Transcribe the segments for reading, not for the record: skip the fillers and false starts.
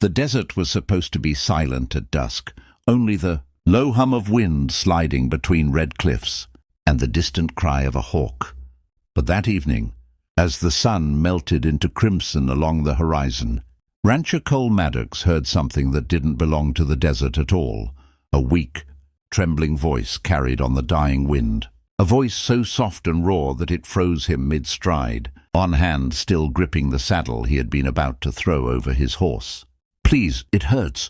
The desert was supposed to be silent at dusk, only the low hum of wind sliding between red cliffs and the distant cry of a hawk. But that evening, as the sun melted into crimson along the horizon, Rancher Cole Maddox heard something that didn't belong to the desert at all. A weak, trembling voice carried on the dying wind. A voice so soft and raw that it froze him mid-stride, one hand still gripping the saddle he had been about to throw over his horse. "Please, it hurts,"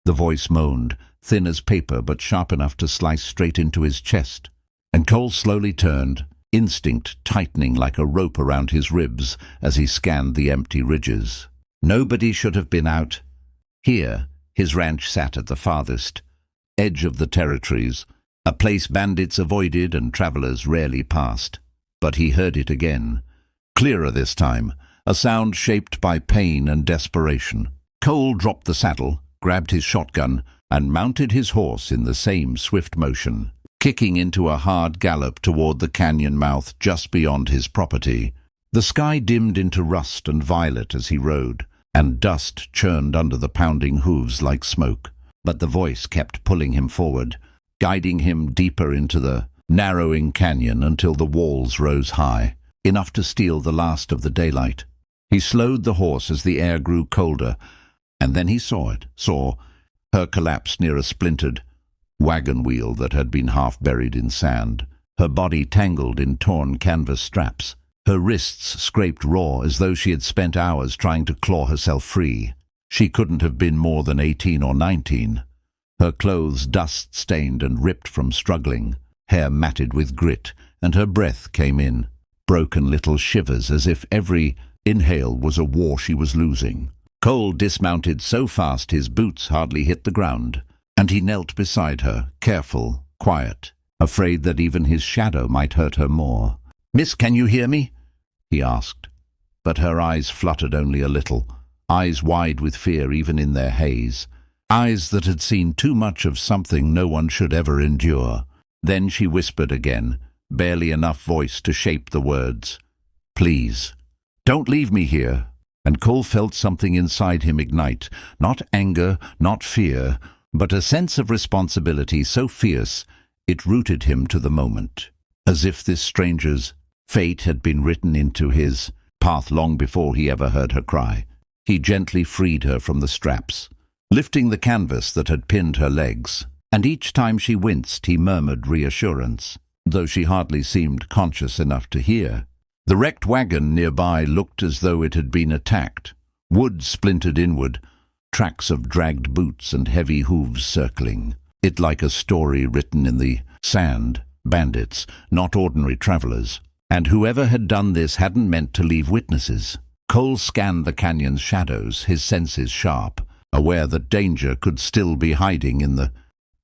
the voice moaned, thin as paper but sharp enough to slice straight into his chest. And Cole slowly turned, instinct tightening like a rope around his ribs as he scanned the empty ridges. Nobody should have been out. Here, his ranch sat at the farthest edge of the territories, a place bandits avoided and travelers rarely passed. But he heard it again, clearer this time, a sound shaped by pain and desperation. Cole dropped the saddle, grabbed his shotgun, and mounted his horse in the same swift motion, kicking into a hard gallop toward the canyon mouth just beyond his property. The sky dimmed into rust and violet as he rode, and dust churned under the pounding hooves like smoke. But the voice kept pulling him forward, guiding him deeper into the narrowing canyon until the walls rose high, enough to steal the last of the daylight. He slowed the horse as the air grew colder, and then he saw her collapse near a splintered wagon wheel that had been half buried in sand, her body tangled in torn canvas straps, her wrists scraped raw as though she had spent hours trying to claw herself free. She couldn't have been more than 18 or 19. Her clothes dust-stained and ripped from struggling, hair matted with grit, and her breath came in broken little shivers as if every inhale was a war she was losing. Cole dismounted so fast his boots hardly hit the ground, and he knelt beside her, careful, quiet, afraid that even his shadow might hurt her more. "Miss, can you hear me?" he asked. But her eyes fluttered only a little, eyes wide with fear even in their haze, eyes that had seen too much of something no one should ever endure. Then she whispered again, barely enough voice to shape the words, "Please, don't leave me here." And Cole felt something inside him ignite, not anger, not fear, but a sense of responsibility so fierce it rooted him to the moment, as if this stranger's fate had been written into his path long before he ever heard her cry. He gently freed her from the straps, lifting the canvas that had pinned her legs, and each time she winced he murmured reassurance, though she hardly seemed conscious enough to hear. The wrecked wagon nearby looked as though it had been attacked, wood splintered inward, tracks of dragged boots and heavy hooves circling it like a story written in the sand. Bandits, not ordinary travelers. And whoever had done this hadn't meant to leave witnesses. Cole scanned the canyon's shadows, his senses sharp, aware that danger could still be hiding in the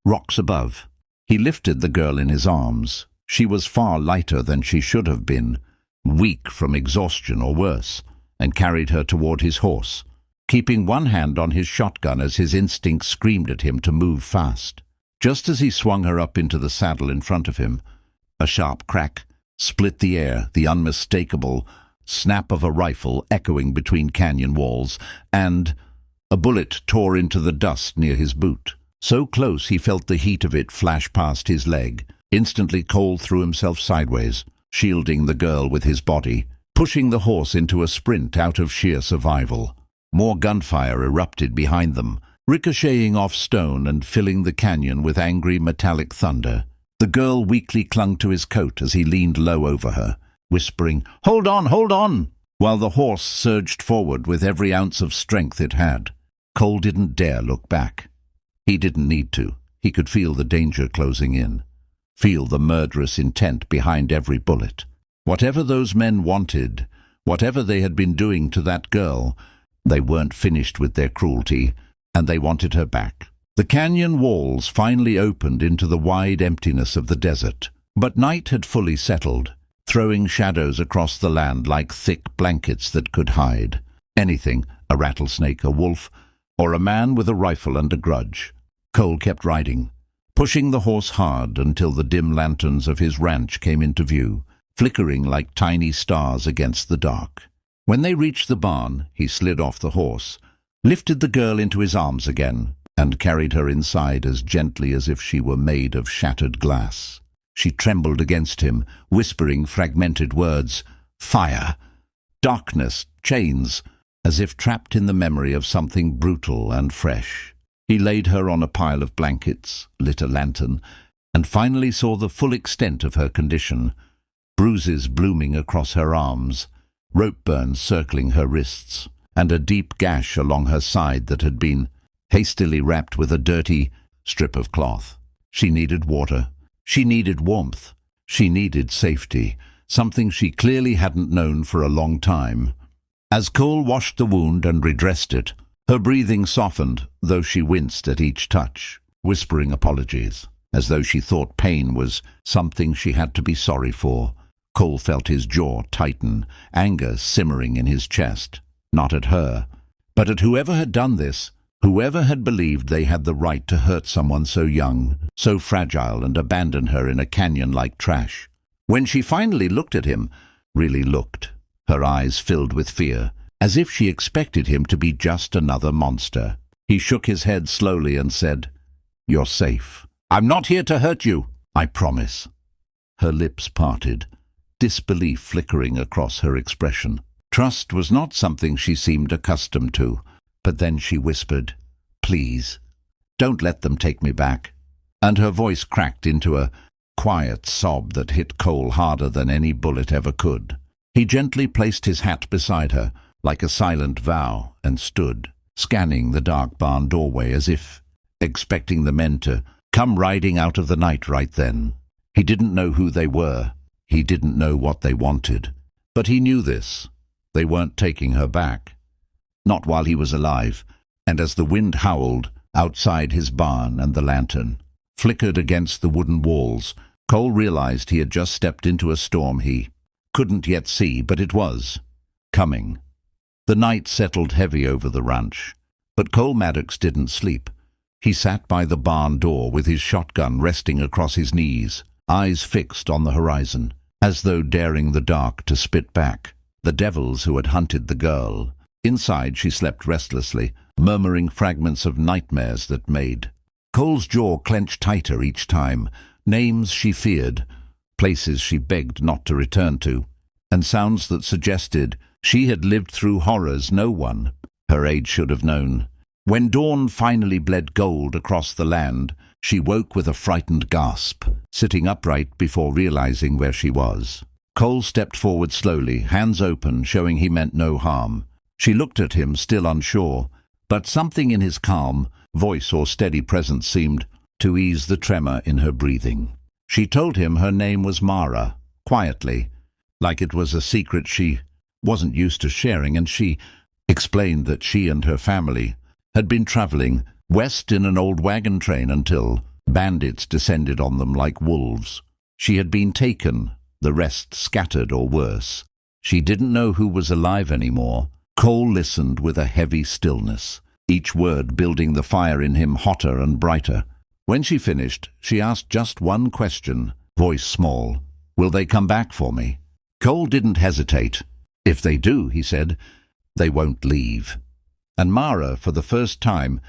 rocks above. He lifted the girl in his arms. She was far lighter than she should have been, weak from exhaustion or worse, and carried her toward his horse, keeping one hand on his shotgun as his instinct screamed at him to move fast. Just as he swung her up into the saddle in front of him, a sharp crack split the air, the unmistakable snap of a rifle echoing between canyon walls, and a bullet tore into the dust near his boot. So close he felt the heat of it flash past his leg. Instantly Cole threw himself sideways, shielding the girl with his body, pushing the horse into a sprint out of sheer survival. More gunfire erupted behind them, ricocheting off stone and filling the canyon with angry metallic thunder. The girl weakly clung to his coat as he leaned low over her, whispering, "Hold on, hold on!" while the horse surged forward with every ounce of strength it had. Cole didn't dare look back. He didn't need to. He could feel the danger closing in, feel the murderous intent behind every bullet. Whatever those men wanted, whatever they had been doing to that girl, they weren't finished with their cruelty, and they wanted her back. The canyon walls finally opened into the wide emptiness of the desert, but night had fully settled, throwing shadows across the land like thick blankets that could hide anything, a rattlesnake, a wolf, or a man with a rifle and a grudge. Cole kept riding, pushing the horse hard until the dim lanterns of his ranch came into view, flickering like tiny stars against the dark. When they reached the barn, he slid off the horse, lifted the girl into his arms again, and carried her inside as gently as if she were made of shattered glass. She trembled against him, whispering fragmented words, fire, darkness, chains, as if trapped in the memory of something brutal and fresh. He laid her on a pile of blankets, lit a lantern, and finally saw the full extent of her condition. Bruises blooming across her arms, rope burns circling her wrists, and a deep gash along her side that had been hastily wrapped with a dirty strip of cloth. She needed water. She needed warmth. She needed safety, something she clearly hadn't known for a long time. As Cole washed the wound and redressed it, her breathing softened, though she winced at each touch, whispering apologies, as though she thought pain was something she had to be sorry for. Cole felt his jaw tighten, anger simmering in his chest, not at her, but at whoever had done this, whoever had believed they had the right to hurt someone so young, so fragile, and abandon her in a canyon like trash. When she finally looked at him, really looked, her eyes filled with fear, as if she expected him to be just another monster. He shook his head slowly and said, "You're safe. I'm not here to hurt you, I promise." Her lips parted, disbelief flickering across her expression. Trust was not something she seemed accustomed to, but then she whispered, "Please, don't let them take me back." And her voice cracked into a quiet sob that hit Cole harder than any bullet ever could. He gently placed his hat beside her, like a silent vow, and stood, scanning the dark barn doorway as if expecting the men to come riding out of the night right then. He didn't know who they were. He didn't know what they wanted. But he knew this. They weren't taking her back. Not while he was alive. And as the wind howled outside his barn and the lantern flickered against the wooden walls, Cole realized he had just stepped into a storm he couldn't yet see, but it was coming. The night settled heavy over the ranch, but Cole Maddox didn't sleep. He sat by the barn door with his shotgun resting across his knees, eyes fixed on the horizon, as though daring the dark to spit back the devils who had hunted the girl. Inside she slept restlessly, murmuring fragments of nightmares that made Cole's jaw clench tighter each time, names she feared, places she begged not to return to, and sounds that suggested she had lived through horrors no one her age should have known. When dawn finally bled gold across the land, she woke with a frightened gasp, sitting upright before realizing where she was. Cole stepped forward slowly, hands open, showing he meant no harm. She looked at him, still unsure, but something in his calm voice or steady presence seemed to ease the tremor in her breathing. She told him her name was Mara, quietly, like it was a secret she wasn't used to sharing, and she explained that she and her family had been traveling west in an old wagon train until bandits descended on them like wolves. She had been taken, the rest scattered or worse. She didn't know who was alive anymore. Cole listened with a heavy stillness, each word building the fire in him hotter and brighter. When she finished, she asked just one question, voice small. "Will they come back for me?" Cole didn't hesitate. "If they do," he said, "they won't leave." And Mara, for the first time,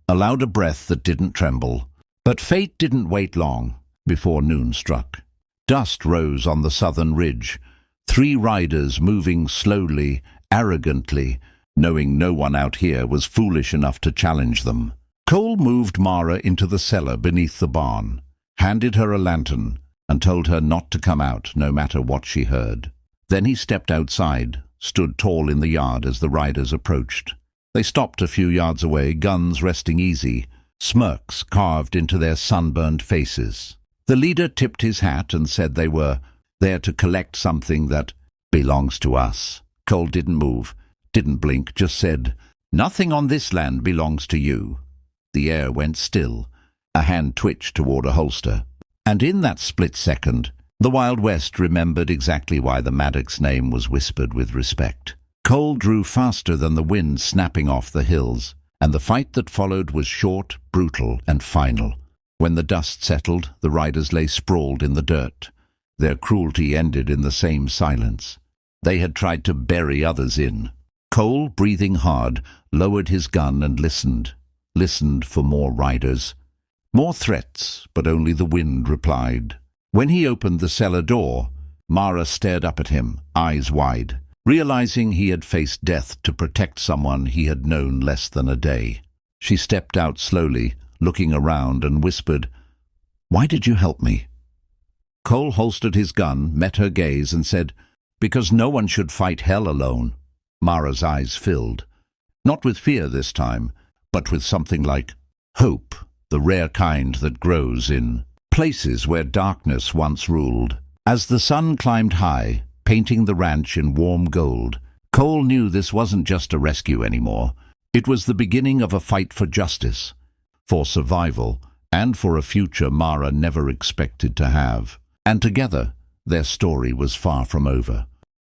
allowed a breath that didn't tremble. But fate didn't wait long before noon struck. Dust rose on the southern ridge, 3 riders moving slowly, arrogantly, knowing no one out here was foolish enough to challenge them. Cole moved Mara into the cellar beneath the barn, handed her a lantern, and told her not to come out no matter what she heard. Then he stepped outside, stood tall in the yard as the riders approached. They stopped a few yards away, guns resting easy, smirks carved into their sunburned faces. The leader tipped his hat and said they were there to collect something that belongs to us. Cole didn't move, didn't blink, just said, "Nothing on this land belongs to you." The air went still. A hand twitched toward a holster. And in that split second, the Wild West remembered exactly why the Maddox name was whispered with respect. Cole drew faster than the wind snapping off the hills, and the fight that followed was short, brutal, and final. When the dust settled, the riders lay sprawled in the dirt. Their cruelty ended in the same silence. They had tried to bury others in Cole, breathing hard, lowered his gun and listened for more riders. More threats, but only the wind replied. When he opened the cellar door, Mara stared up at him, eyes wide, realizing he had faced death to protect someone he had known less than a day. She stepped out slowly, looking around, and whispered, "Why did you help me?" Cole holstered his gun, met her gaze, and said, "Because no one should fight hell alone." Mara's eyes filled, not with fear this time, but with something like hope, the rare kind that grows in places where darkness once ruled. As the sun climbed high, painting the ranch in warm gold, Cole knew this wasn't just a rescue anymore. It was the beginning of a fight for justice, for survival, and for a future Mara never expected to have. And together, their story was far from over.